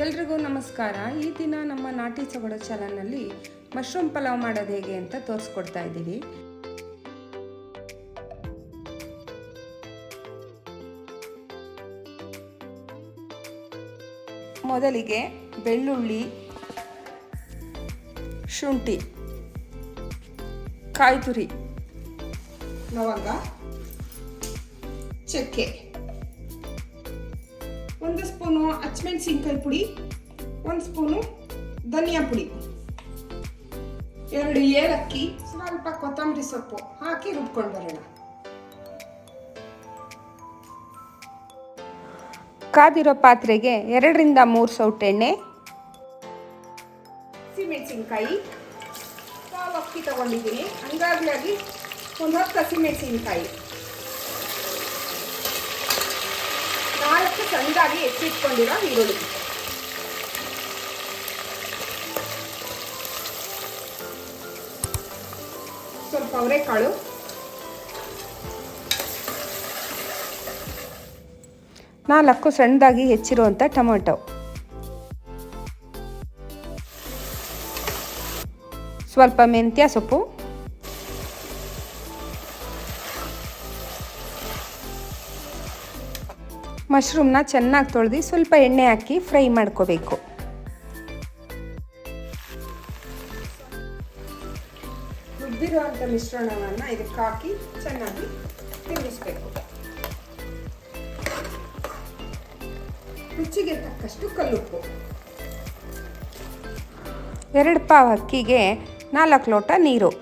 ಎಲ್ರಿಗೂ ನಮಸ್ಕಾರ. ಈ ದಿನ ನಮ್ಮ ನಾಟಿ ಸೊಗಡು ಚಾನಲ್ನಲ್ಲಿ ಮಶ್ರೂಮ್ ಪಲಾವ್ ಮಾಡೋದು ಹೇಗೆ ಅಂತ ತೋರಿಸ್ಕೊಡ್ತಾ ಇದ್ದೀವಿ. ಮೊದಲಿಗೆ ಬೆಳ್ಳುಳ್ಳಿ, ಶುಂಠಿ, ಕಾಯಿ ತುರಿ, ಲವಂಗ, ಚಕ್ಕೆ, 1 ಸ್ಪೂನು ಹಸಿಮೆಣಸಿನಕಾಯಿ ಪುಡಿ, 1 ಸ್ಪೂನು ಧನಿಯಾ ಪುಡಿ, 2 ಏಲಕ್ಕಿ, ಸ್ವಲ್ಪ ಕೊತ್ತಂಬರಿ ಸೊಪ್ಪು ಹಾಕಿ ರುಬ್ಕೊಂಡು ಬರೋಣ. ಕಾದಿರೋ ಪಾತ್ರೆಗೆ 2 ರಿಂದ 3 ಸೌಟೆಣ್ಣೆ, ಹಸಿಮೆಣಸಿನಕಾಯಿ, ಪಾವು ಅಕ್ಕಿ ತಗೊಂಡಿದ್ದೀನಿ, ಹಂಗಾಗಿ 10 ಹಸಿಮೆಣಸಿನಕಾಯಿ, 4 ಸಣ್ಣದಾಗಿ ಹೆಚ್ಚಿಟ್ಕೊಂಡಿರೋ ಈರುಳ್ಳಿ, ಸ್ವಲ್ಪ ಅವರೆಕಾಳು, 4 ಸಣ್ಣದಾಗಿ ಹೆಚ್ಚಿರುವಂಥ ಟೊಮೆಟೊ, ಸ್ವಲ್ಪ ಮೆಂತ್ಯ ಸೊಪ್ಪು, ಮಶ್ರೂಮ್ನ ಚೆನ್ನಾಗಿ ತೊಳೆದು ಸ್ವಲ್ಪ ಎಣ್ಣೆ ಹಾಕಿ ಫ್ರೈ ಮಾಡ್ಕೋಬೇಕು. ರುಬ್ಬಿರುವಂಥ ಮಿಶ್ರಣವನ್ನು ಇದಕ್ಕೆ ಹಾಕಿ ಚೆನ್ನಾಗಿ ತಿನ್ನಿಸ್ಬೇಕು. ರುಚಿಗೆ ತಕ್ಕಷ್ಟು ಕಲ್ಲುಪ್ಪು, 2 ಪಾವು ಅಕ್ಕಿಗೆ 4 ಲೋಟ ನೀರು,